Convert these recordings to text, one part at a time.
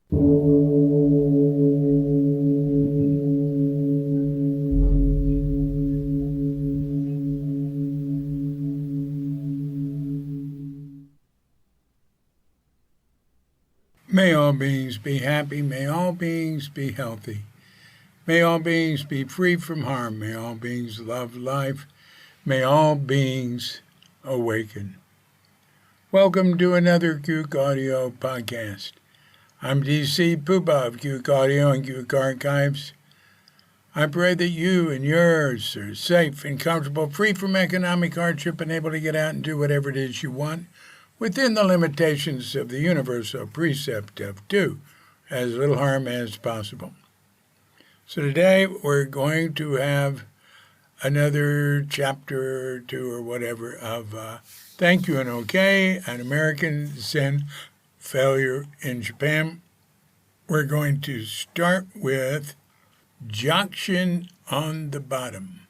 May all beings be happy. May all beings be healthy. May all beings be free from harm. May all beings love life. May all beings awaken. Welcome to another Cuke Audio podcast. I'm DC Puba of Cuke Audio and Cuke Archives. I pray that you and yours are safe and comfortable, free from economic hardship, and able to get out and do whatever it is you want within the limitations of the universal precept of do as little harm as possible. So today we're going to have another chapter or two or whatever of Thank You and Okay, an American Zen failure in Japan. We're going to start with Jakushin on the bottom.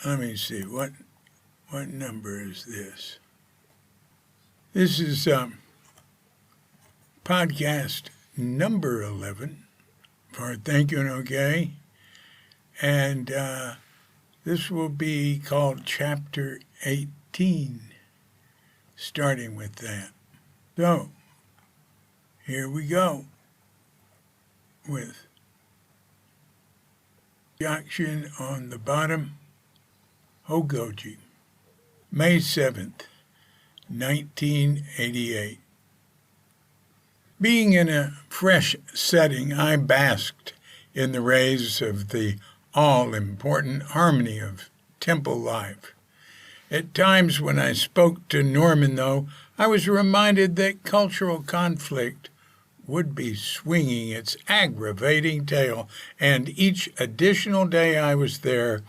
Let me see, what number is this? This is podcast number 11 for Thank You and Okay. And this will be called Chapter 18, starting with that. So, here we go with Jakushin on the bottom, Hogoji, May 7th, 1988. Being in a fresh setting, I basked in the rays of the all-important harmony of temple life. At times when I spoke to Norman, though, I was reminded that cultural conflict would be swinging its aggravating tail, and each additional day I was there,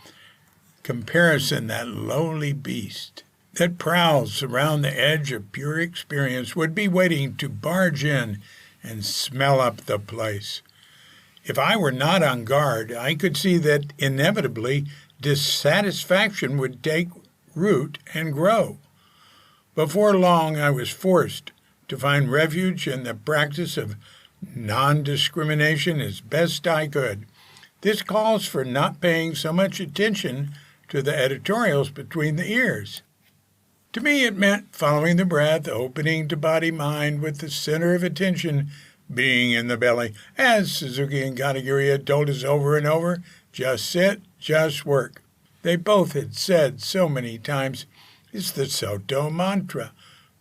comparison, that lowly beast that prowls around the edge of pure experience, would be waiting to barge in and smell up the place. If I were not on guard, I could see that inevitably dissatisfaction would take root and grow. Before long, I was forced to find refuge in the practice of non-discrimination as best I could. This calls for not paying so much attention to the editorials between the ears. To me, it meant following the breath, opening to body-mind with the center of attention being in the belly. As Suzuki and Katagiri had told us over and over, just sit, just work. They both had said so many times, it's the Soto mantra.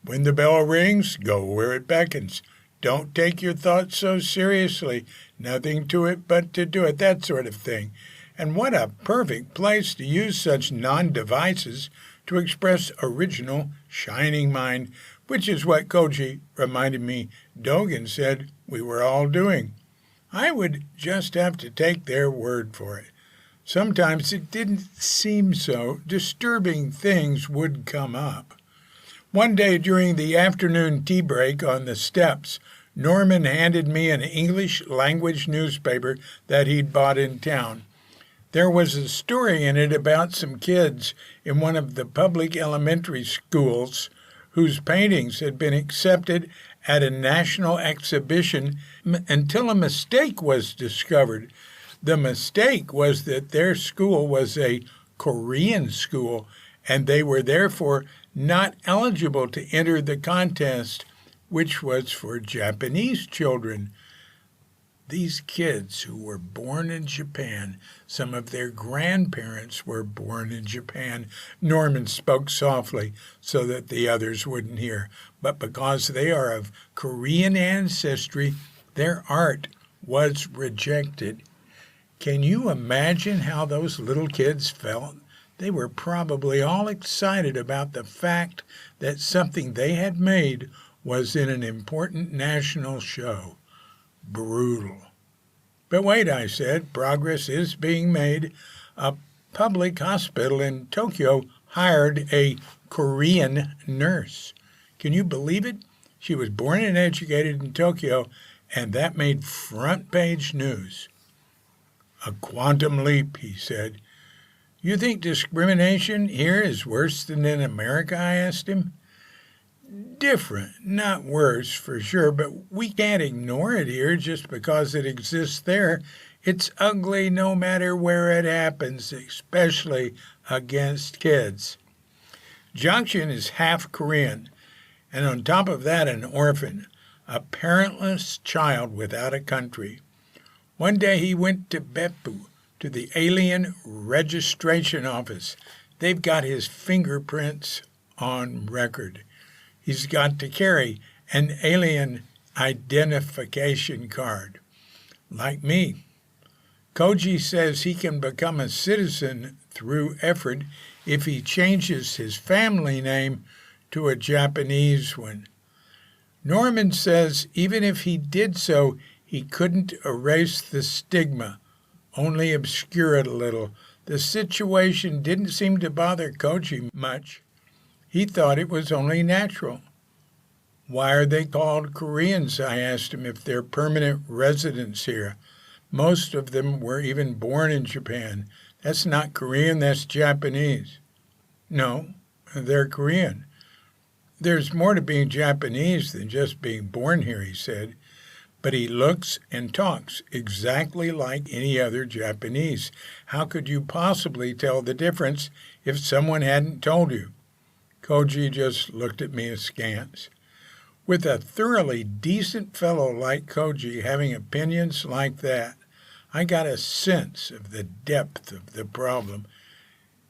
When the bell rings, go where it beckons. Don't take your thoughts so seriously. Nothing to it but to do it, that sort of thing. And what a perfect place to use such non-devices to express original, shining mind, which is what Koji reminded me Dogen said we were all doing. I would just have to take their word for it. Sometimes it didn't seem so. Disturbing things would come up. One day during the afternoon tea break on the steps, Norman handed me an English language newspaper that he'd bought in town. There was a story in it about some kids in one of the public elementary schools whose paintings had been accepted at a national exhibition until a mistake was discovered. The mistake was that their school was a Korean school, and they were therefore not eligible to enter the contest, which was for Japanese children. These kids who were born in Japan, some of their grandparents were born in Japan. Norman spoke softly so that the others wouldn't hear. But because they are of Korean ancestry, their art was rejected. Can you imagine how those little kids felt? They were probably all excited about the fact that something they had made was in an important national show. Brutal. But wait, I said, progress is being made. A public hospital in Tokyo hired a Korean nurse. Can you believe it? She was born and educated in Tokyo, and that made front-page news. A quantum leap, he said. You think discrimination here is worse than in America? I asked him. Different, not worse, for sure, but we can't ignore it here just because it exists there. It's ugly no matter where it happens, especially against kids. Jakushin is half Korean, and on top of that, an orphan, a parentless child without a country. One day he went to Beppu, to the Alien Registration Office. They've got his fingerprints on record. He's got to carry an alien identification card, like me. Koji says he can become a citizen through effort if he changes his family name to a Japanese one. Norman says even if he did so, he couldn't erase the stigma, only obscure it a little. The situation didn't seem to bother Koji much. He thought it was only natural. Why are they called Koreans? I asked him if they're permanent residents here. Most of them were even born in Japan. That's not Korean, that's Japanese. No, they're Korean. There's more to being Japanese than just being born here, he said. But he looks and talks exactly like any other Japanese. How could you possibly tell the difference if someone hadn't told you? Koji just looked at me askance. With a thoroughly decent fellow like Koji having opinions like that, I got a sense of the depth of the problem.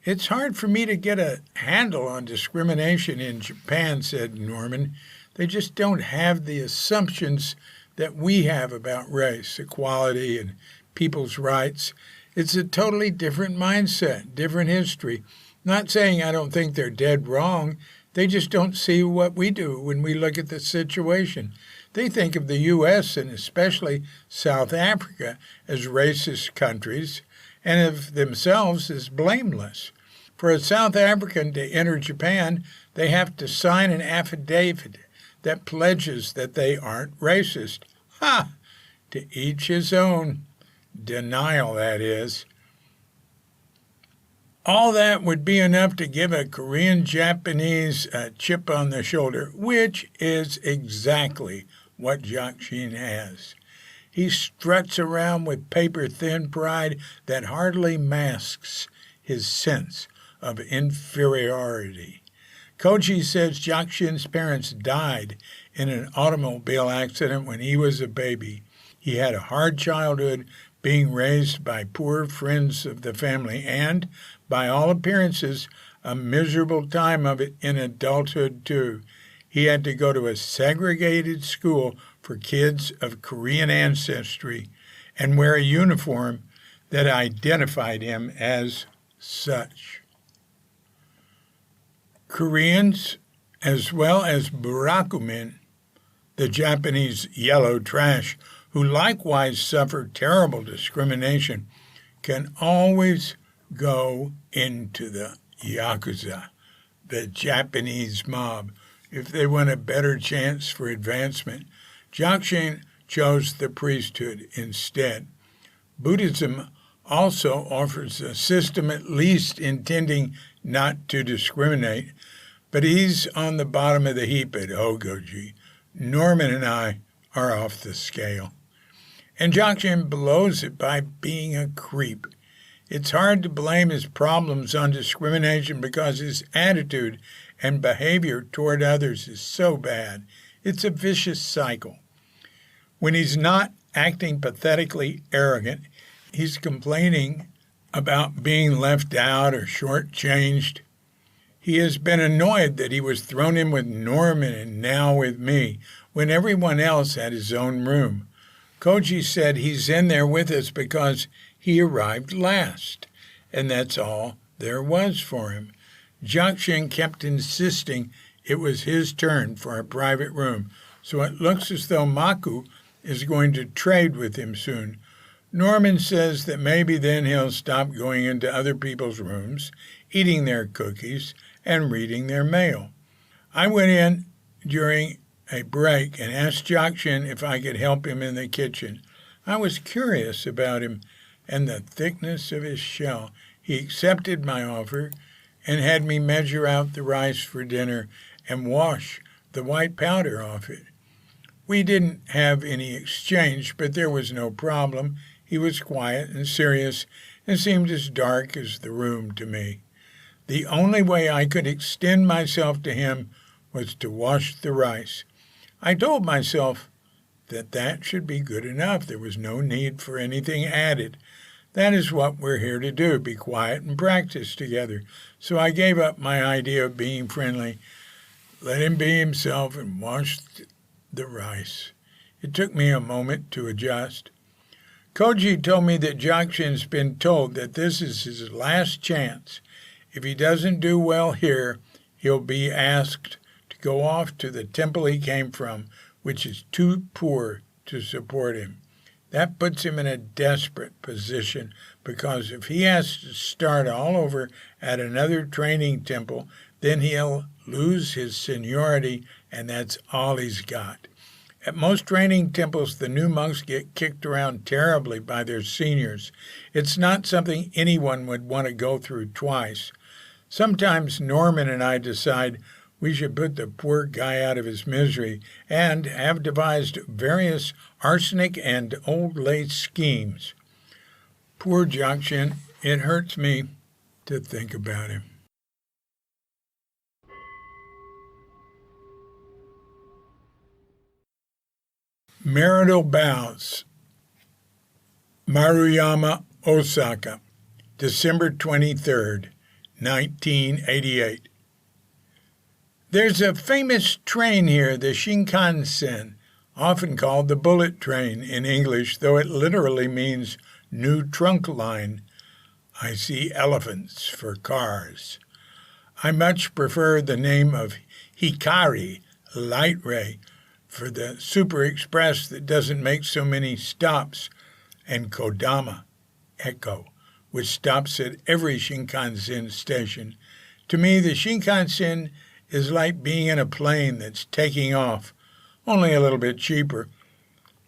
It's hard for me to get a handle on discrimination in Japan, said Norman. They just don't have the assumptions that we have about race, equality, and people's rights. It's a totally different mindset, different history. Not saying I don't think they're dead wrong. They just don't see what we do when we look at the situation. They think of the U.S. and especially South Africa as racist countries and of themselves as blameless. For a South African to enter Japan, they have to sign an affidavit that pledges that they aren't racist. Ha! To each his own. Denial, that is. All that would be enough to give a Korean Japanese a chip on the shoulder, which is exactly what Jakushin has. He struts around with paper-thin pride that hardly masks his sense of inferiority. Koji says Jakushin's parents died in an automobile accident when he was a baby. He had a hard childhood, being raised by poor friends of the family, and, by all appearances, a miserable time of it in adulthood, too. He had to go to a segregated school for kids of Korean ancestry and wear a uniform that identified him as such. Koreans, as well as Burakumin, the Japanese yellow trash, who likewise suffer terrible discrimination, can always go into the Yakuza, the Japanese mob, if they want a better chance for advancement. Jakushin chose the priesthood instead. Buddhism also offers a system at least intending not to discriminate, but he's on the bottom of the heap at Hogoji. Norman and I are off the scale. And Jakushin blows it by being a creep. It's hard to blame his problems on discrimination because his attitude and behavior toward others is so bad. It's a vicious cycle. When he's not acting pathetically arrogant, he's complaining about being left out or shortchanged. He has been annoyed that he was thrown in with Norman and now with me, when everyone else had his own room. Koji said he's in there with us because he arrived last, and that's all there was for him. Jakushin kept insisting it was his turn for a private room, so it looks as though Maku is going to trade with him soon. Norman says that maybe then he'll stop going into other people's rooms, eating their cookies, and reading their mail. I went in during a break and asked Jakushin if I could help him in the kitchen. I was curious about him and the thickness of his shell. He accepted my offer and had me measure out the rice for dinner and wash the white powder off it. We didn't have any exchange, but there was no problem. He was quiet and serious and seemed as dark as the room to me. The only way I could extend myself to him was to wash the rice. I told myself that should be good enough. There was no need for anything added. That is what we're here to do, be quiet and practice together. So I gave up my idea of being friendly, let him be himself, and washed the rice. It took me a moment to adjust. Koji told me that Jakushin's been told that this is his last chance. If he doesn't do well here, he'll be asked to go off to the temple he came from, which is too poor to support him. That puts him in a desperate position, because if he has to start all over at another training temple, then he'll lose his seniority, and that's all he's got. At most training temples, the new monks get kicked around terribly by their seniors. It's not something anyone would want to go through twice. Sometimes Norman and I decide we should put the poor guy out of his misery, and have devised various arsenic and old lace schemes. Poor Jakushin, it hurts me to think about him. Marital Vows. Maruyama, Osaka, December 23rd, 1988. There's a famous train here, the Shinkansen, often called the bullet train in English, though it literally means new trunk line. I see elephants for cars. I much prefer the name of Hikari, light ray, for the super express that doesn't make so many stops, and Kodama, echo, which stops at every Shinkansen station. To me, the Shinkansen is like being in a plane that's taking off, only a little bit cheaper.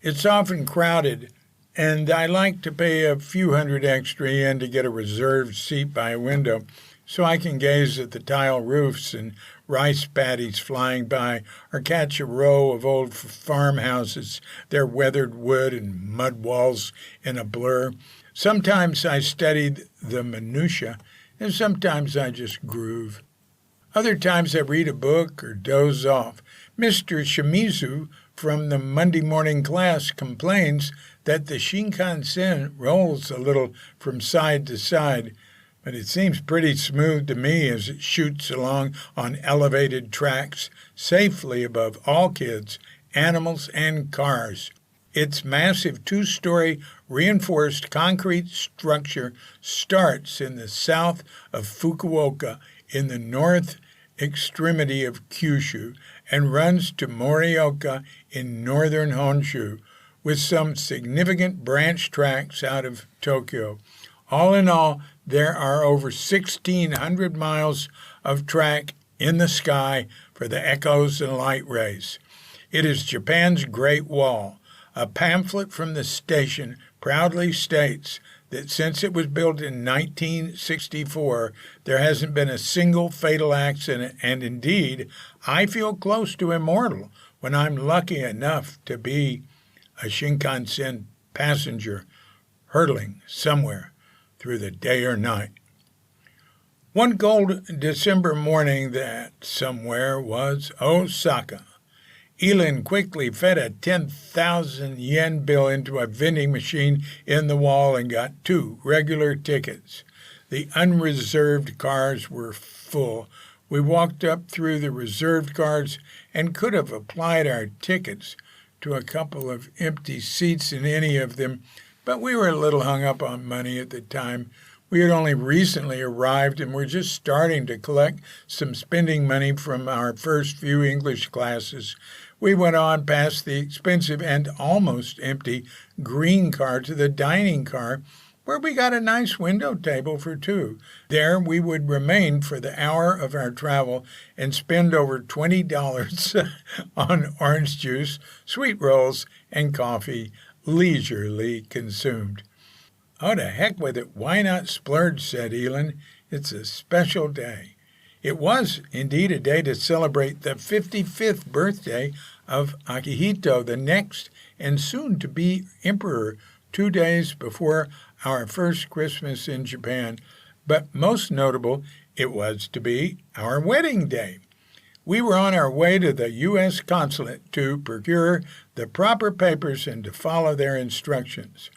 It's often crowded, and I like to pay a few hundred extra yen to get a reserved seat by a window so I can gaze at the tile roofs and rice paddies flying by, or catch a row of old farmhouses, their weathered wood and mud walls in a blur. Sometimes I study the minutiae, and sometimes I just groove. Other times I read a book or doze off. Mr. Shimizu from the Monday morning class complains that the Shinkansen rolls a little from side to side, but it seems pretty smooth to me as it shoots along on elevated tracks, safely above all kids, animals, and cars. Its massive two-story reinforced concrete structure starts in the south of Fukuoka, in the north extremity of Kyushu, and runs to Morioka in northern Honshu, with some significant branch tracks out of Tokyo. All in all, there are over 1,600 miles of track in the sky for the echoes and light rays. It is Japan's Great Wall. A pamphlet from the station proudly states that since it was built in 1964, there hasn't been a single fatal accident, and indeed, I feel close to immortal when I'm lucky enough to be a Shinkansen passenger hurtling somewhere through the day or night. One cold December morning, that somewhere was Osaka. Elin quickly fed a 10,000 yen bill into a vending machine in the wall and got 2 regular tickets. The unreserved cars were full. We walked up through the reserved cars and could have applied our tickets to a couple of empty seats in any of them, but we were a little hung up on money at the time. We had only recently arrived and were just starting to collect some spending money from our first few English classes. We went on past the expensive and almost empty green car to the dining car, where we got a nice window table for 2. There we would remain for the hour of our travel and spend over $20 on orange juice, sweet rolls, and coffee, leisurely consumed. "Oh, to heck with it, why not splurge?" said Elin. "It's a special day." It was indeed a day to celebrate the 55th birthday of Akihito, the next and soon-to-be emperor, 2 days before our first Christmas in Japan. But most notable, it was to be our wedding day. We were on our way to the U.S. consulate to procure the proper papers and to follow their instructions.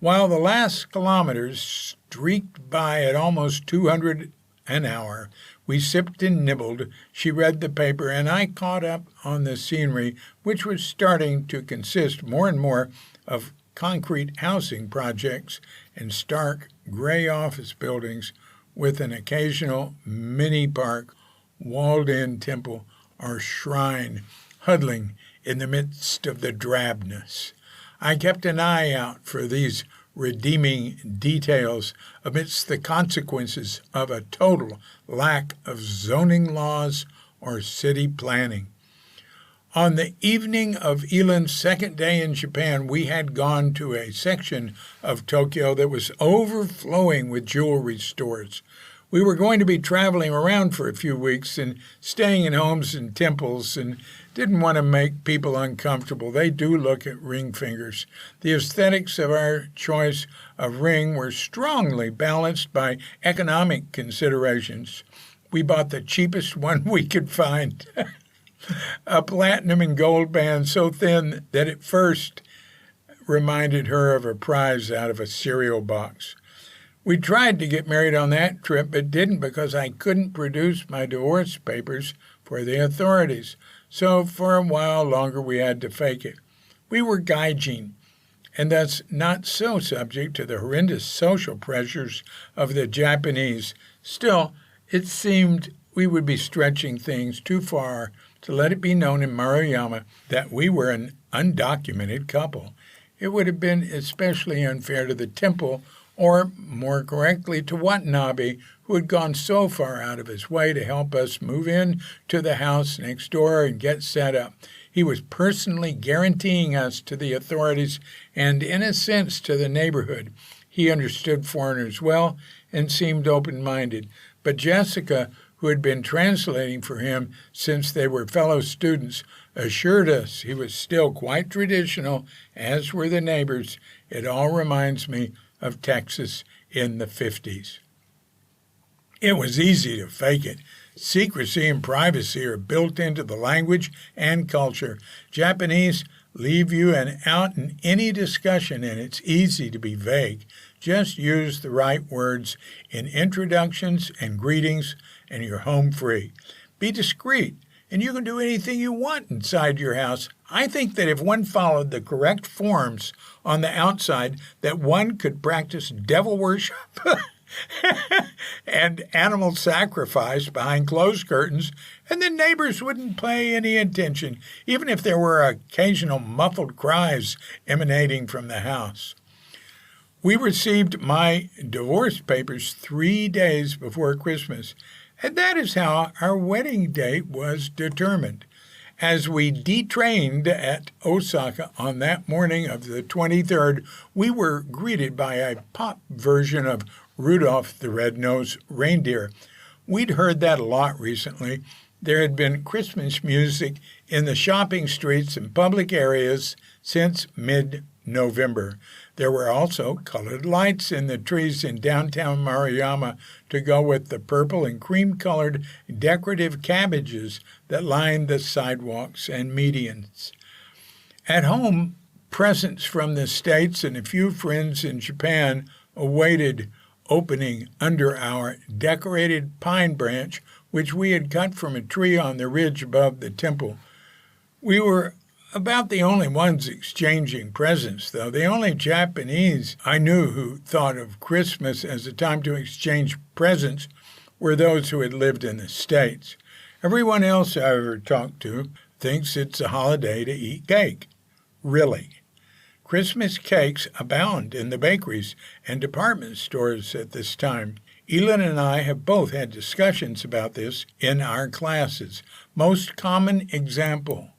While the last kilometers streaked by at almost 200 an hour, we sipped and nibbled. She read the paper, and I caught up on the scenery, which was starting to consist more and more of concrete housing projects and stark gray office buildings with an occasional mini park, walled-in temple, or shrine huddling in the midst of the drabness. I kept an eye out for these redeeming details amidst the consequences of a total lack of zoning laws or city planning. On the evening of Elan's second day in Japan, we had gone to a section of Tokyo that was overflowing with jewelry stores. We were going to be traveling around for a few weeks and staying in homes and temples and didn't want to make people uncomfortable. They do look at ring fingers. The aesthetics of our choice of ring were strongly balanced by economic considerations. We bought the cheapest one we could find, a platinum and gold band so thin that it first reminded her of a prize out of a cereal box. We tried to get married on that trip, but didn't because I couldn't produce my divorce papers for the authorities. So for a while longer we had to fake it. We were gaijin, and thus not so subject to the horrendous social pressures of the Japanese. Still, it seemed we would be stretching things too far to let it be known in Maruyama that we were an undocumented couple. It would have been especially unfair to the temple, or more correctly to Watanabe, who had gone so far out of his way to help us move in to the house next door and get set up. He was personally guaranteeing us to the authorities and, in a sense, to the neighborhood. He understood foreigners well and seemed open-minded. But Jessica, who had been translating for him since they were fellow students, assured us he was still quite traditional, as were the neighbors. It all reminds me of Texas in the 50s. It was easy to fake it. Secrecy and privacy are built into the language and culture. Japanese leave you out in any discussion, and it's easy to be vague. Just use the right words in introductions and greetings, and you're home free. Be discreet, and you can do anything you want inside your house. I think that if one followed the correct forms on the outside, that one could practice devil worship and animal sacrifice behind closed curtains, and the neighbors wouldn't pay any attention, even if there were occasional muffled cries emanating from the house. We received my divorce papers 3 days before Christmas, and that is how our wedding date was determined. As we detrained at Osaka on that morning of the 23rd, we were greeted by a pop version of Rudolph the Red-Nosed Reindeer. We'd heard that a lot recently. There had been Christmas music in the shopping streets and public areas since mid-November. There were also colored lights in the trees in downtown Maruyama to go with the purple and cream-colored decorative cabbages that lined the sidewalks and medians. At home, presents from the States and a few friends in Japan awaited opening under our decorated pine branch, which we had cut from a tree on the ridge above the temple. We were about the only ones exchanging presents, though. The only Japanese I knew who thought of Christmas as a time to exchange presents were those who had lived in the States. Everyone else I ever talked to thinks it's a holiday to eat cake. Really. Christmas cakes abound in the bakeries and department stores at this time. Elin and I have both had discussions about this in our classes. Most common example: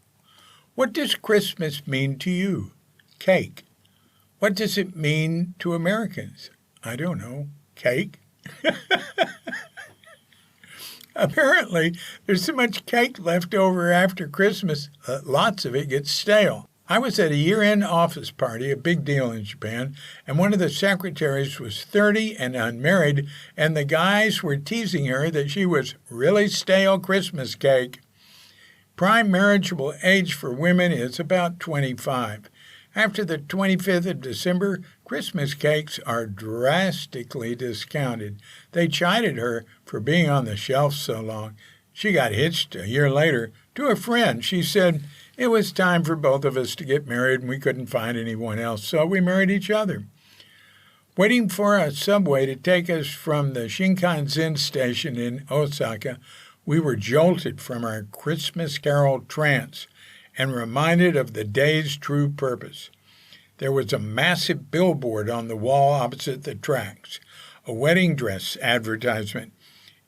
what does Christmas mean to you? Cake. What does it mean to Americans? I don't know. Cake? Apparently, there's so much cake left over after Christmas that lots of it gets stale. I was at a year-end office party, a big deal in Japan, and one of the secretaries was 30 and unmarried, and the guys were teasing her that she was really stale Christmas cake. Prime marriageable age for women is about 25. After the 25th of December, Christmas cakes are drastically discounted. They chided her for being on the shelf so long. She got hitched a year later to a friend. She said, "It was time for both of us to get married and we couldn't find anyone else, so we married each other." Waiting for a subway to take us from the Shinkansen station in Osaka, we were jolted from our Christmas Carol trance and reminded of the day's true purpose. There was a massive billboard on the wall opposite the tracks, a wedding dress advertisement.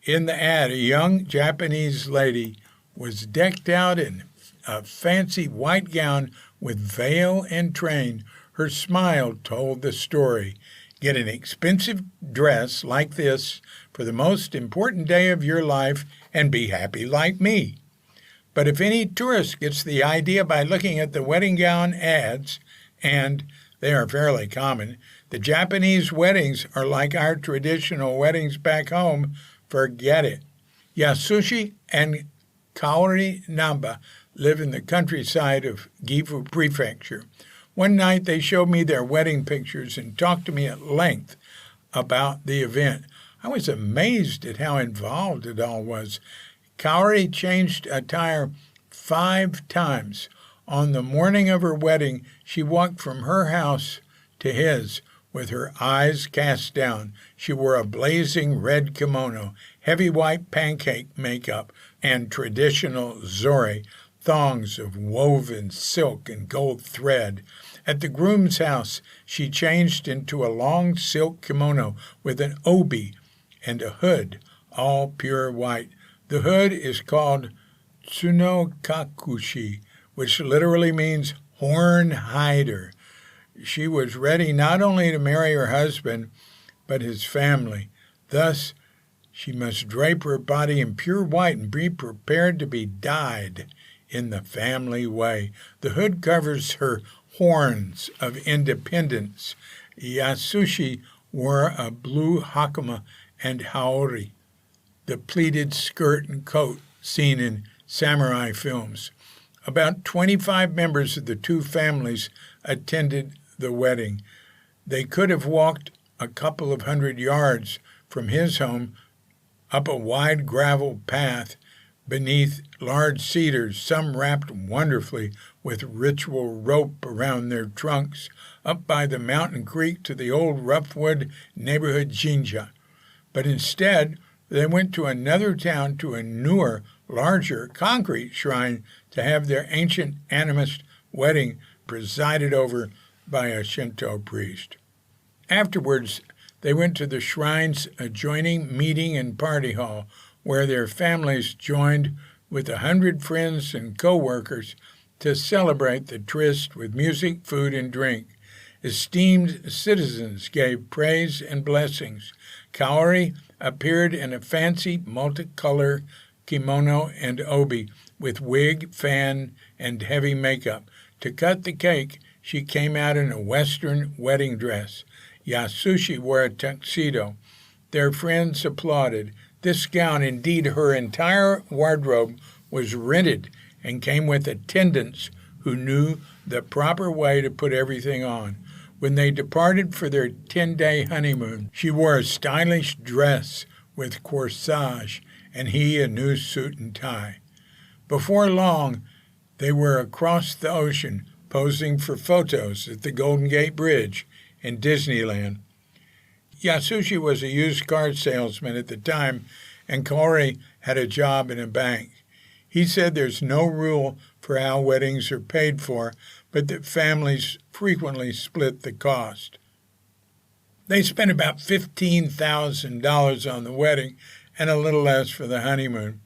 In the ad, a young Japanese lady was decked out in a fancy white gown with veil and train. Her smile told the story. Get an expensive dress like this for the most important day of your life and be happy like me. But if any tourist gets the idea by looking at the wedding gown ads, and they are fairly common, the Japanese weddings are like our traditional weddings back home, forget it. Yasushi and Kaori Namba live in the countryside of Gifu Prefecture. One night they showed me their wedding pictures and talked to me at length about the event. I was amazed at how involved it all was. Kaori changed attire 5 times. On the morning of her wedding, she walked from her house to his with her eyes cast down. She wore a blazing red kimono, heavy white pancake makeup, and traditional zore, thongs of woven silk and gold thread. At the groom's house, she changed into a long silk kimono with an obi and a hood, all pure white. The hood is called Tsunokakushi, which literally means horn hider. She was ready not only to marry her husband, but his family. Thus, she must drape her body in pure white and be prepared to be dyed in the family way. The hood covers her horns of independence. Yasushi wore a blue hakama and haori, the pleated skirt and coat seen in samurai films. About 25 members of the two families attended the wedding. They could have walked a couple of 100 yards from his home up a wide gravel path beneath large cedars, some wrapped wonderfully with ritual rope around their trunks, up by the mountain creek to the old roughwood neighborhood jinja. But instead, they went to another town to a newer, larger concrete shrine to have their ancient animist wedding presided over by a Shinto priest. Afterwards, they went to the shrine's adjoining meeting and party hall, where their families joined with 100 friends and co-workers to celebrate the tryst with music, food, and drink. Esteemed citizens gave praise and blessings. Kaori appeared in a fancy multicolor kimono and obi with wig, fan, and heavy makeup. To cut the cake, she came out in a Western wedding dress. Yasushi wore a tuxedo. Their friends applauded. This gown, indeed her entire wardrobe, was rented and came with attendants who knew the proper way to put everything on. When they departed for their 10-day honeymoon, she wore a stylish dress with corsage, and he a new suit and tie. Before long, they were across the ocean, posing for photos at the Golden Gate Bridge in Disneyland. Yasushi was a used car salesman at the time, and Kaori had a job in a bank. He said there's no rule for how weddings are paid for, but that families frequently split the cost. They spent about $15,000 on the wedding and a little less for the honeymoon.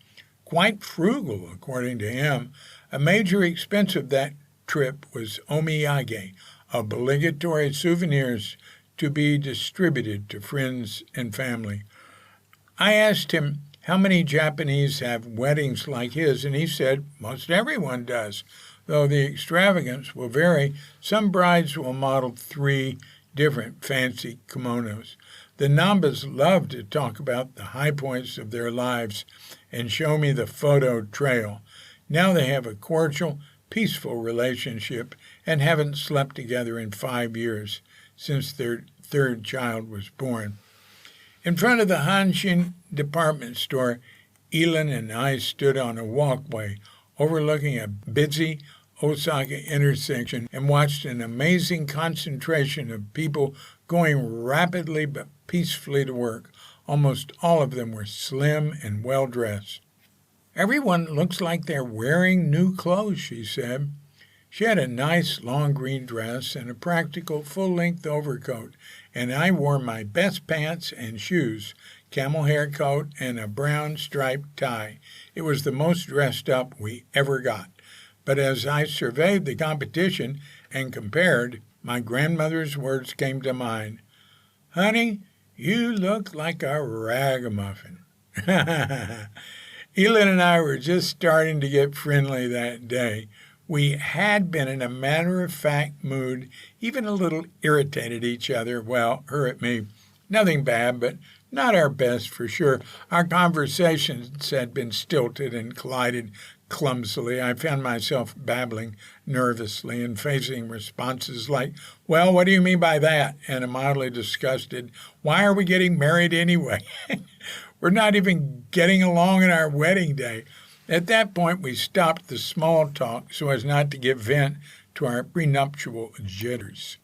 Quite frugal, according to him. A major expense of that trip was omiyage, obligatory souvenirs to be distributed to friends and family. I asked him how many Japanese have weddings like his, and he said most everyone does, though the extravagance will vary. Some brides will model 3 different fancy kimonos. The Nambas love to talk about the high points of their lives and show me the photo trail. Now they have a cordial, peaceful relationship and haven't slept together in 5 years, since their 3rd child was born. In front of the Hanshin department store, Elin and I stood on a walkway overlooking a busy Osaka intersection and watched an amazing concentration of people going rapidly but peacefully to work. Almost all of them were slim and well-dressed. "Everyone looks like they're wearing new clothes," she said. She had a nice long green dress and a practical full-length overcoat, and I wore my best pants and shoes, camel hair coat, and a brown striped tie. It was the most dressed up we ever got. But as I surveyed the competition and compared, my grandmother's words came to mind. "Honey, you look like a ragamuffin." Elin and I were just starting to get friendly that day. We had been in a matter-of-fact mood, even a little irritated each other, well, her at me. Nothing bad, but not our best for sure. Our conversations had been stilted and collided clumsily. I found myself babbling nervously and facing responses like, "Well, what do you mean by that?" and a mildly disgusted, "Why are we getting married anyway?" We're not even getting along on our wedding day. At that point, we stopped the small talk so as not to give vent to our prenuptial jitters.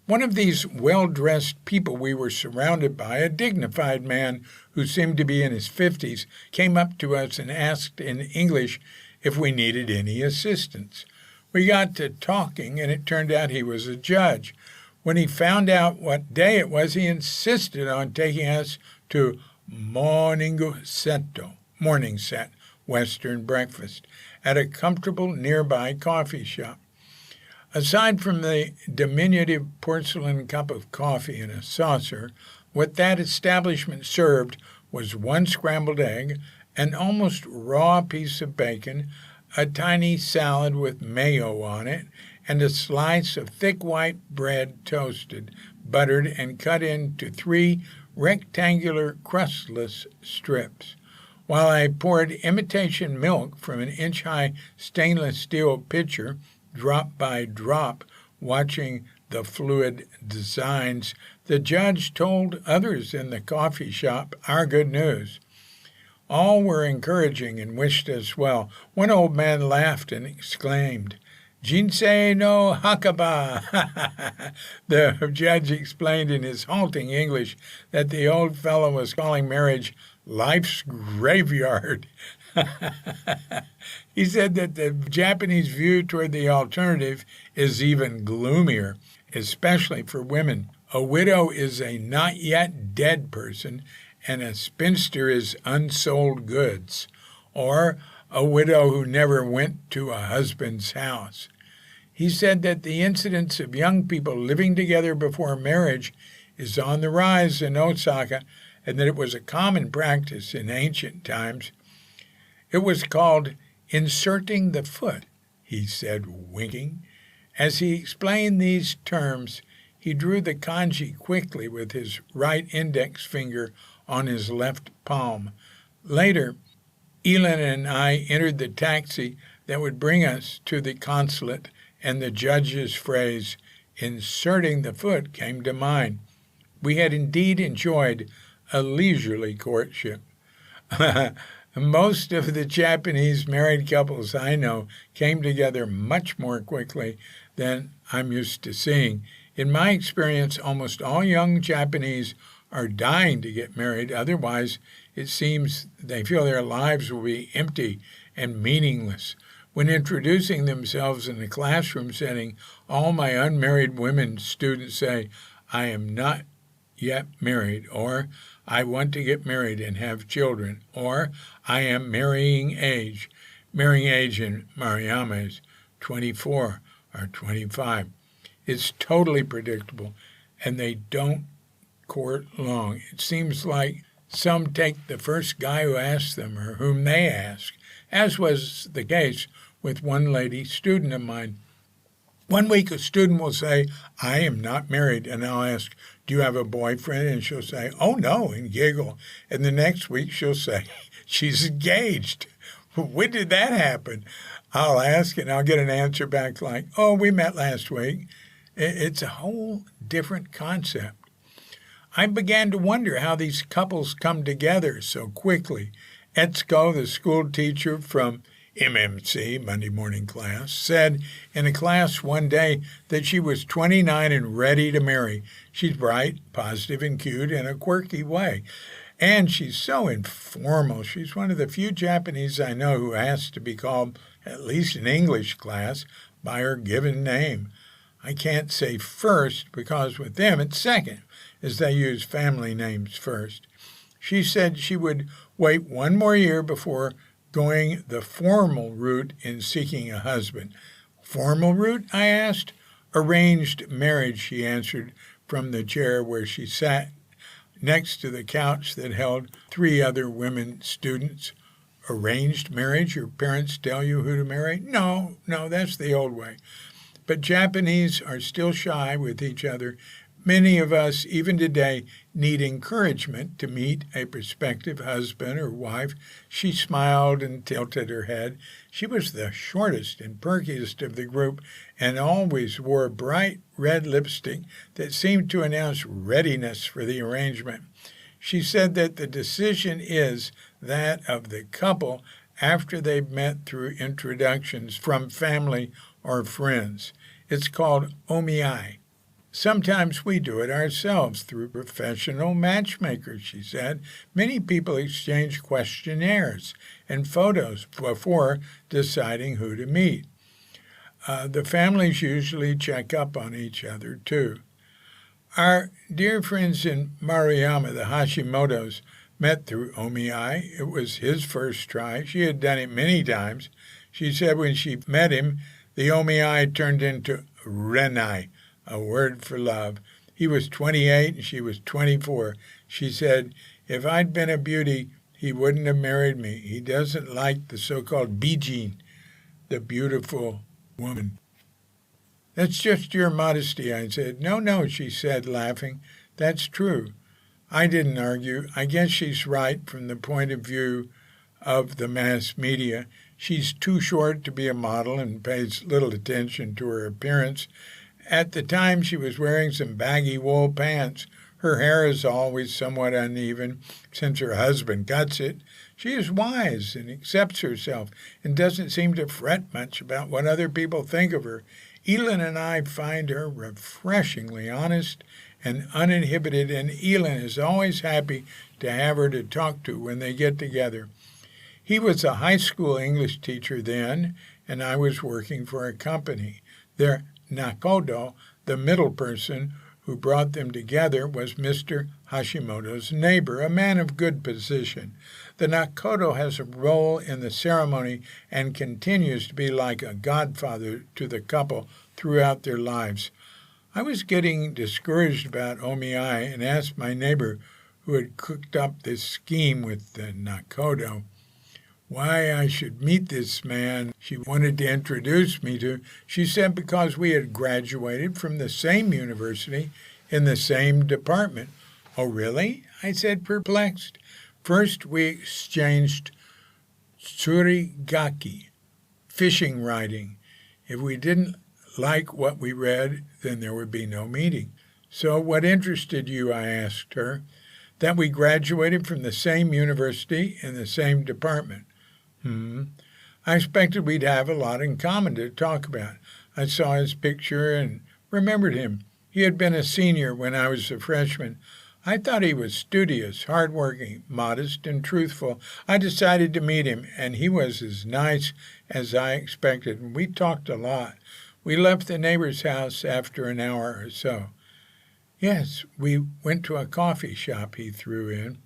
One of these well-dressed people we were surrounded by, a dignified man who seemed to be in his 50s, came up to us and asked in English if we needed any assistance. We got to talking, and it turned out he was a judge. When he found out what day it was, he insisted on taking us to morning set, Western breakfast, at a comfortable nearby coffee shop. Aside from the diminutive porcelain cup of coffee in a saucer, what that establishment served was 1 scrambled egg, an almost raw piece of bacon, a tiny salad with mayo on it, and a slice of thick white bread toasted, buttered, and cut into 3 rectangular crustless strips. While I poured imitation milk from an inch-high stainless steel pitcher, drop by drop, watching the fluid designs, the judge told others in the coffee shop our good news. All were encouraging and wished us well. One old man laughed and exclaimed, "Jinsei no Hakaba!" The judge explained in his halting English that the old fellow was calling marriage life's graveyard. He said that the Japanese view toward the alternative is even gloomier, especially for women. A widow is a not yet dead person, and a spinster is unsold goods, or a widow who never went to a husband's house. He said that the incidence of young people living together before marriage is on the rise in Osaka, and that it was a common practice in ancient times. It was called inserting the foot, he said, winking. As he explained these terms, he drew the kanji quickly with his right index finger on his left palm. Later, Elin and I entered the taxi that would bring us to the consulate, and the judge's phrase, "inserting the foot," came to mind. We had indeed enjoyed a leisurely courtship. Most of the Japanese married couples I know came together much more quickly than I'm used to seeing. In my experience, almost all young Japanese are dying to get married. Otherwise, it seems they feel their lives will be empty and meaningless. When introducing themselves in a classroom setting, all my unmarried women students say, "I am not yet married," or "I want to get married and have children," or "I am marrying age." Marrying age in Maruyama is 24 or 25. It's totally predictable, and they don't court long. It seems like Some take the first guy who asks them or whom they ask, as was the case with one lady student of mine. One week a student will say, I am not married, and I'll ask, do you have a boyfriend? And she'll say, oh no, and giggle. And the next week she'll say, she's engaged. When did that happen? I'll ask and I'll get an answer back like, oh, we met last week. It's a whole different concept. I began to wonder how these couples come together so quickly. Etsko, the school teacher from MMC, Monday morning class, said in a class one day that she was 29 and ready to marry. She's bright, positive, and cute in a quirky way. And she's so informal. She's one of the few Japanese I know who has to be called, at least in English class, by her given name. I can't say first because with them it's second, as they use family names first. She said she would wait one more year before going the formal route in seeking a husband. Formal route, I asked. Arranged marriage, she answered from the chair where she sat next to the couch that held 3 other women students. Arranged marriage? Your parents tell you who to marry? No, that's the old way. But Japanese are still shy with each other. Many of us, even today, need encouragement to meet a prospective husband or wife. She smiled and tilted her head. She was the shortest and perkiest of the group and always wore bright red lipstick that seemed to announce readiness for the arrangement. She said that the decision is that of the couple after they've met through introductions from family or friends. It's called omiai. Sometimes we do it ourselves through professional matchmakers, she said. Many people exchange questionnaires and photos before deciding who to meet. The families usually check up on each other, too. Our dear friends in Maruyama, the Hashimotos, met through omiai. It was his first try. She had done it many times. She said when she met him, the omiai turned into renai, a word for love. He was 28 and she was 24. She said, if I'd been a beauty, he wouldn't have married me. He doesn't like the so-called bijin, the beautiful woman. That's just your modesty, I said. No, she said, laughing. That's true. I didn't argue. I guess she's right from the point of view of the mass media. She's too short to be a model and pays little attention to her appearance. At the time, she was wearing some baggy wool pants. Her hair is always somewhat uneven since her husband cuts it. She is wise and accepts herself and doesn't seem to fret much about what other people think of her. Elin and I find her refreshingly honest and uninhibited, and Elin is always happy to have her to talk to when they get together. He was a high school English teacher then, and I was working for a company. Their nakodo, the middle person who brought them together, was Mr. Hashimoto's neighbor, a man of good position. The nakodo has a role in the ceremony and continues to be like a godfather to the couple throughout their lives. I was getting discouraged about omiai and asked my neighbor, who had cooked up this scheme with the nakodo, why I should meet this man she wanted to introduce me to. She said because we had graduated from the same university in the same department. Oh, really? I said, perplexed. First, we exchanged tsurigaki, fishing writing. If we didn't like what we read, then there would be no meeting. So what interested you, I asked her. That we graduated from the same university in the same department. I expected we'd have a lot in common to talk about. I saw his picture and remembered him. He had been a senior when I was a freshman. I thought he was studious, hardworking, modest, and truthful. I decided to meet him, and he was as nice as I expected, and we talked a lot. We left the neighbor's house after an hour or so. Yes, we went to a coffee shop, he threw in.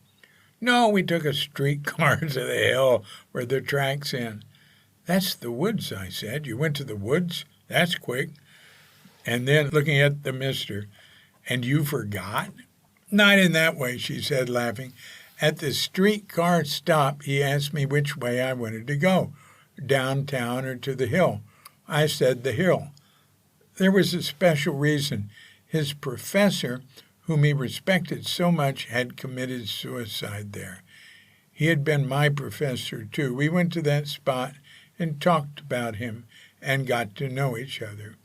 No, we took a streetcar to the hill where the track's in. That's the woods, I said. You went to the woods? That's quick. And then, looking at the mister, and you forgot? Not in that way, she said, laughing. At the streetcar stop, he asked me which way I wanted to go, downtown or to the hill. I said the hill. There was a special reason. His professor, whom he respected so much, had committed suicide there. He had been my professor, too. We went to that spot and talked about him and got to know each other.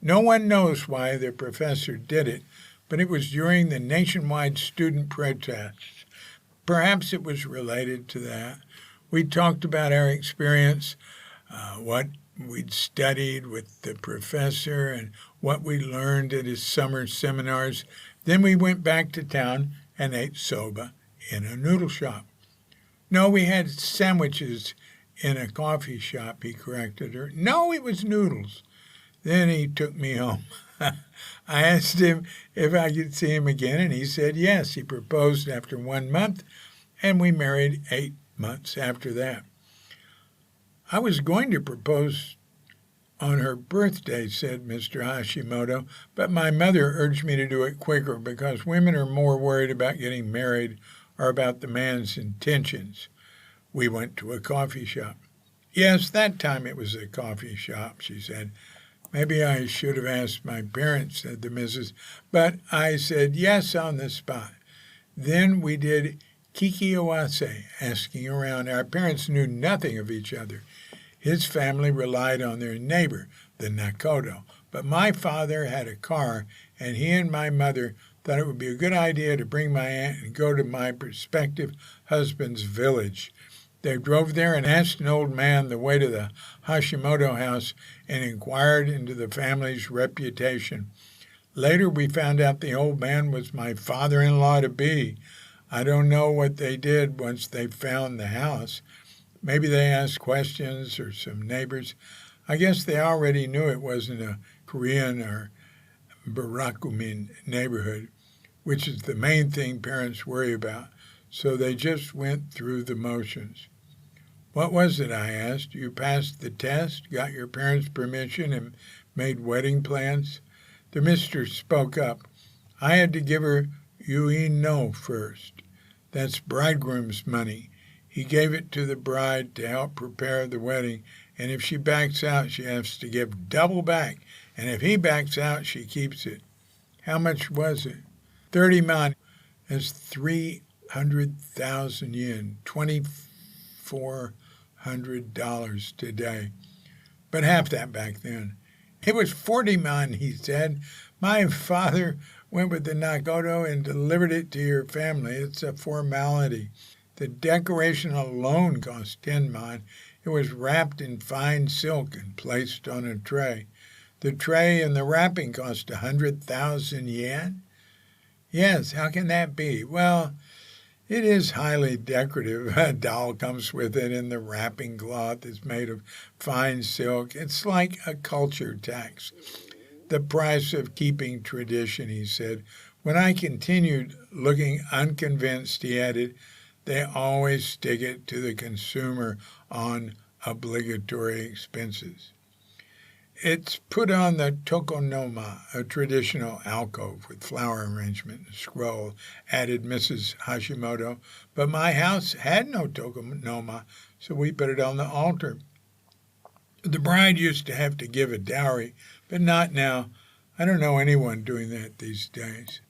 No one knows why the professor did it, but it was during the nationwide student protests. Perhaps it was related to that. We talked about our experience, what we'd studied with the professor and what we learned at his summer seminars. Then we went back to town and ate soba in a noodle shop. No, we had sandwiches in a coffee shop, he corrected her. No, it was noodles. Then he took me home. I asked him if I could see him again, and he said yes. He proposed after 1 month, and we married 8 months after that. I was going to propose on her birthday, said Mr. Hashimoto, but my mother urged me to do it quicker because women are more worried about getting married or about the man's intentions. We went to a coffee shop. Yes, that time it was a coffee shop, she said. Maybe I should have asked my parents, said the missus, but I said yes on the spot. Then we did kikiawase, asking around. Our parents knew nothing of each other. His family relied on their neighbor, the Nakodo, but my father had a car, and he and my mother thought it would be a good idea to bring my aunt and go to my prospective husband's village. They drove there and asked an old man the way to the Hashimoto house and inquired into the family's reputation. Later we found out the old man was my father-in-law-to-be. I don't know what they did once they found the house. Maybe they asked questions or some neighbors. I guess they already knew it wasn't a Korean or Barakumin neighborhood, which is the main thing parents worry about. So they just went through the motions. What was it, I asked? You passed the test, got your parents' permission, and made wedding plans? The mister spoke up. I had to give her no first. That's bridegroom's money. He gave it to the bride to help prepare the wedding, and if she backs out, she has to give double back, and if he backs out, she keeps it. How much was it? 30 man. That's 300,000 yen, $2,400 today. But half that back then. It was 40 man, he said. My father went with the Nakodo and delivered it to your family. It's a formality. The decoration alone cost 10 man. It was wrapped in fine silk and placed on a tray. The tray and the wrapping cost 100,000 yen? Yes, how can that be? Well, it is highly decorative. A doll comes with it, and the wrapping cloth is made of fine silk. It's like a culture tax. The price of keeping tradition, he said. When I continued looking unconvinced, he added, they always stick it to the consumer on obligatory expenses. It's put on the tokonoma, a traditional alcove with flower arrangement and scroll, added Mrs. Hashimoto. But my house had no tokonoma, so we put it on the altar. The bride used to have to give a dowry, but not now. I don't know anyone doing that these days.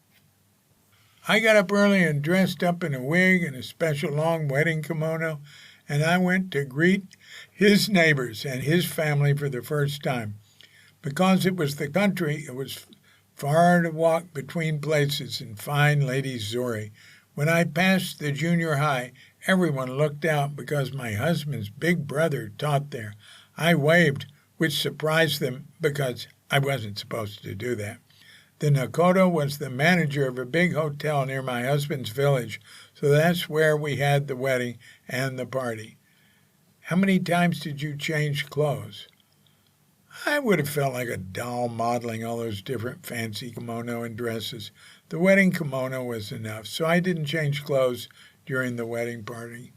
I got up early and dressed up in a wig and a special long wedding kimono, and I went to greet his neighbors and his family for the first time. Because it was the country, it was far to walk between places in fine Lady Zori. When I passed the junior high, everyone looked out because my husband's big brother taught there. I waved, which surprised them because I wasn't supposed to do that. The Nakodo was the manager of a big hotel near my husband's village, so that's where we had the wedding and the party. How many times did you change clothes? I would have felt like a doll modeling all those different fancy kimono and dresses. The wedding kimono was enough, so I didn't change clothes during the wedding party.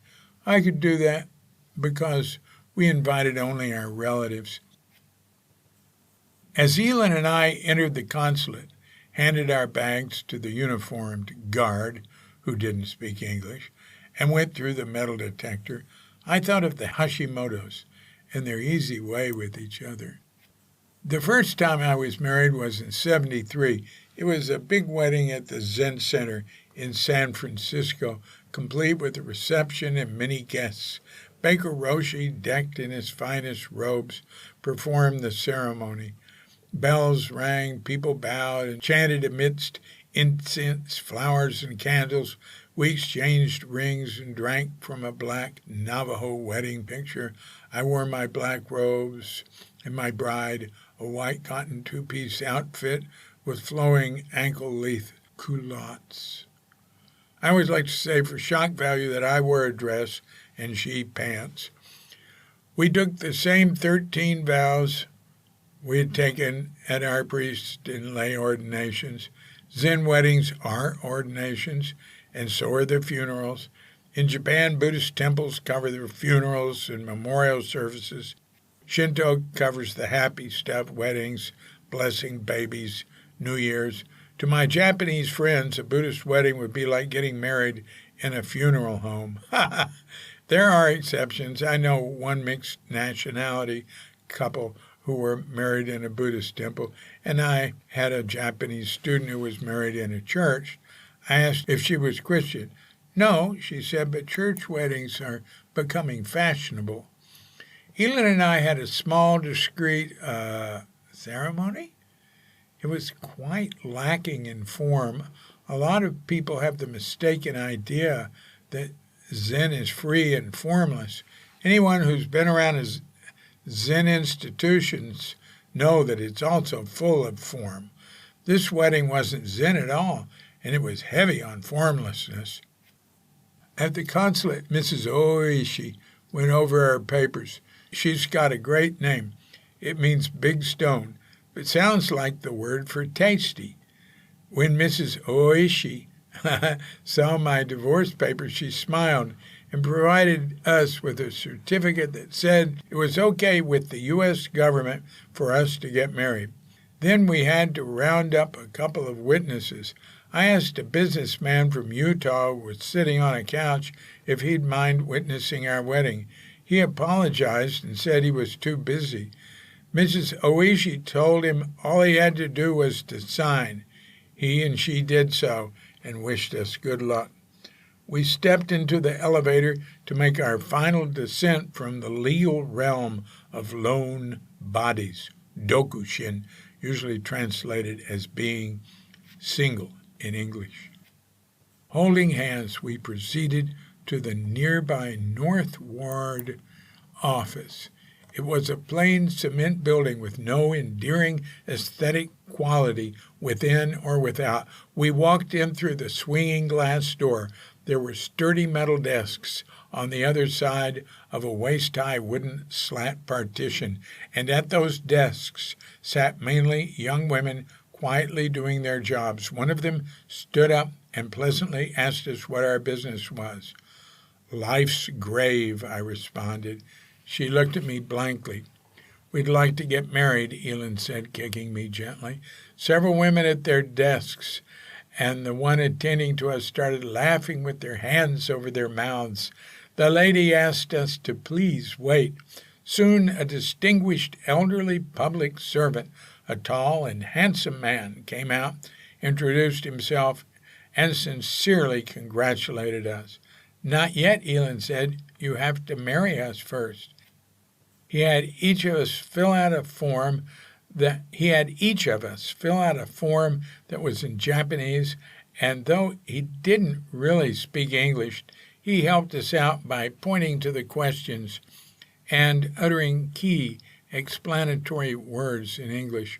I could do that because we invited only our relatives. As Elin and I entered the consulate, handed our bags to the uniformed guard, who didn't speak English, and went through the metal detector, I thought of the Hashimoto's and their easy way with each other. The first time I was married was in '73. It was a big wedding at the Zen Center in San Francisco, complete with a reception and many guests. Baker Roshi, decked in his finest robes, performed the ceremony. Bells rang, people bowed and chanted amidst incense, flowers, and candles. We exchanged rings and drank from a black Navajo wedding picture. I wore my black robes, and my bride a white cotton two-piece outfit with flowing ankle-length culottes. I always like to say for shock value that I wore a dress and she pants. We took the same 13 vows we had taken at our priest and lay ordinations. Zen weddings are ordinations, and so are the funerals. In Japan, Buddhist temples cover their funerals and memorial services. Shinto covers the happy stuff, weddings, blessing babies, New Year's. To my Japanese friends, a Buddhist wedding would be like getting married in a funeral home. There are exceptions. I know one mixed nationality couple who were married in a Buddhist temple, and I had a Japanese student who was married in a church. I asked if she was Christian. No, she said, but church weddings are becoming fashionable. Elin and I had a small, discreet ceremony. It was quite lacking in form. A lot of people have the mistaken idea that Zen is free and formless. Anyone who's been around Zen institutions know that it's also full of form. This wedding wasn't Zen at all, and it was heavy on formlessness. At the consulate, Mrs. Oishi went over our papers. She's got a great name. It means big stone, but sounds like the word for tasty. When Mrs. Oishi saw my divorce papers, she smiled and provided us with a certificate that said it was okay with the U.S. government for us to get married. Then we had to round up a couple of witnesses. I asked a businessman from Utah who was sitting on a couch if he'd mind witnessing our wedding. He apologized and said he was too busy. Mrs. Oishi told him all he had to do was to sign. He and she did so and wished us good luck. We stepped into the elevator to make our final descent from the legal realm of lone bodies, Jakushin, usually translated as being single in English. Holding hands, we proceeded to the nearby North Ward office. It was a plain cement building with no endearing aesthetic quality within or without. We walked in through the swinging glass door. There were sturdy metal desks on the other side of a waist-high wooden slat partition, and at those desks sat mainly young women quietly doing their jobs. One of them stood up and pleasantly asked us what our business was. "Life's grave," I responded. She looked at me blankly. "We'd like to get married," Elin said, kicking me gently. Several women at their desks and the one attending to us started laughing with their hands over their mouths. The lady asked us to please wait. Soon a distinguished elderly public servant, a tall and handsome man, came out, introduced himself, and sincerely congratulated us. "Not yet," Elin said. "You have to marry us first." He had each of us fill out a form that was in Japanese, and though he didn't really speak English, he helped us out by pointing to the questions and uttering key explanatory words in English.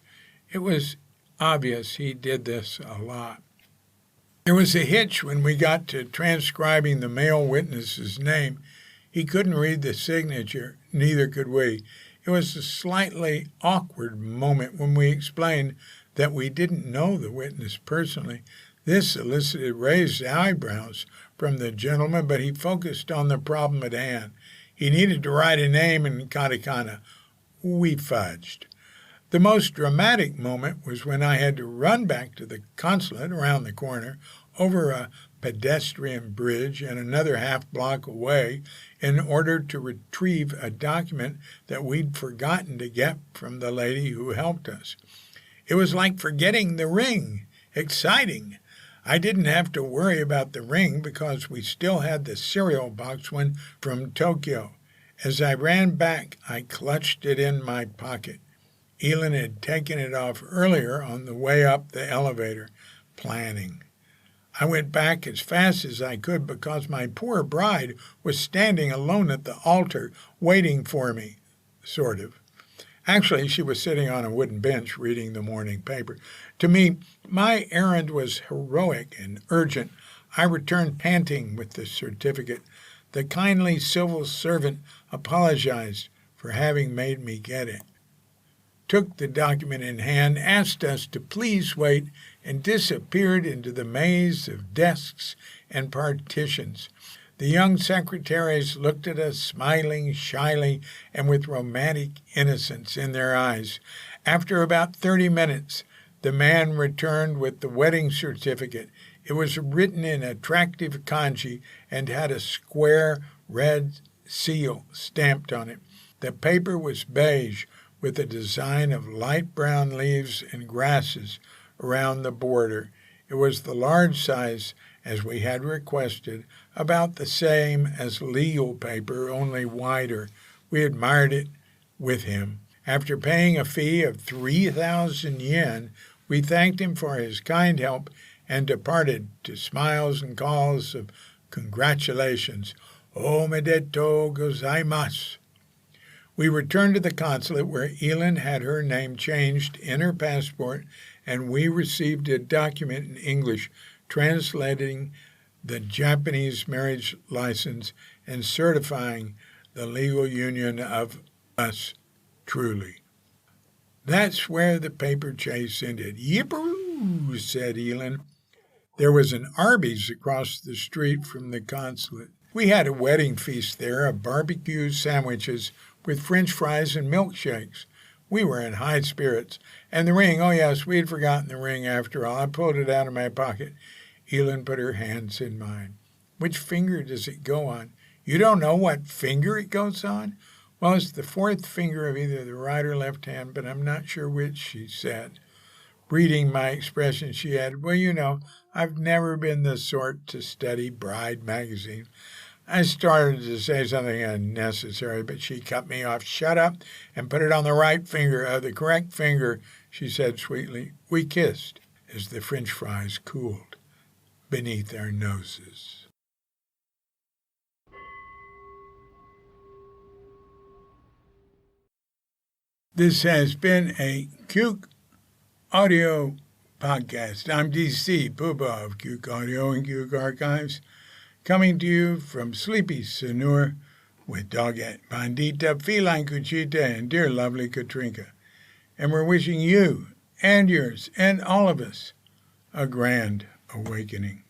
It was obvious he did this a lot. There was a hitch when we got to transcribing the male witness's name. He couldn't read the signature, neither could we. It was a slightly awkward moment when we explained that we didn't know the witness personally. This elicited raised eyebrows from the gentleman, but he focused on the problem at hand. He needed to write a name in katakana. We fudged. The most dramatic moment was when I had to run back to the consulate around the corner, over a pedestrian bridge and another half block away, in order to retrieve a document that we'd forgotten to get from the lady who helped us. It was like forgetting the ring. Exciting. I didn't have to worry about the ring because we still had the cereal box one from Tokyo. As I ran back, I clutched it in my pocket. Elin had taken it off earlier on the way up the elevator, planning. I went back as fast as I could because my poor bride was standing alone at the altar waiting for me, sort of. Actually, she was sitting on a wooden bench reading the morning paper. To me, my errand was heroic and urgent. I returned panting with the certificate. The kindly civil servant apologized for having made me get it, took the document in hand, asked us to please wait, and disappeared into the maze of desks and partitions. The young secretaries looked at us, smiling shyly and with romantic innocence in their eyes. After about 30 minutes, the man returned with the wedding certificate. It was written in attractive kanji and had a square red seal stamped on it. The paper was beige, with a design of light brown leaves and grasses around the border. It was the large size, as we had requested, about the same as legal paper, only wider. We admired it with him. After paying a fee of 3,000 yen, we thanked him for his kind help and departed to smiles and calls of congratulations. Omedetou gozaimasu. We returned to the consulate where Elin had her name changed in her passport, and we received a document in English translating the Japanese marriage license and certifying the legal union of us truly. That's where the paper chase ended. Yipperoo, said Elin. There was an Arby's across the street from the consulate. We had a wedding feast there of barbecue sandwiches with French fries and milkshakes. We were in high spirits. And the ring, oh yes, we had forgotten the ring after all. I pulled it out of my pocket. Elin put her hands in mine. Which finger does it go on? You don't know what finger it goes on? Well, it's the fourth finger of either the right or left hand, but I'm not sure which, she said. Reading my expression, she added, well, you know, I've never been the sort to study Bride magazine. I started to say something unnecessary, but she cut me off. Shut up and put it on the right finger, the correct finger, she said sweetly. We kissed as the French fries cooled beneath our noses. This has been a Cuke Audio podcast. I'm DC, Poobah of Cuke Audio and Cuke Archives, coming to you from sleepy Sanur with Doggett, Bandita, Feline Cuchita, and dear lovely Katrinka. And we're wishing you and yours and all of us a grand awakening.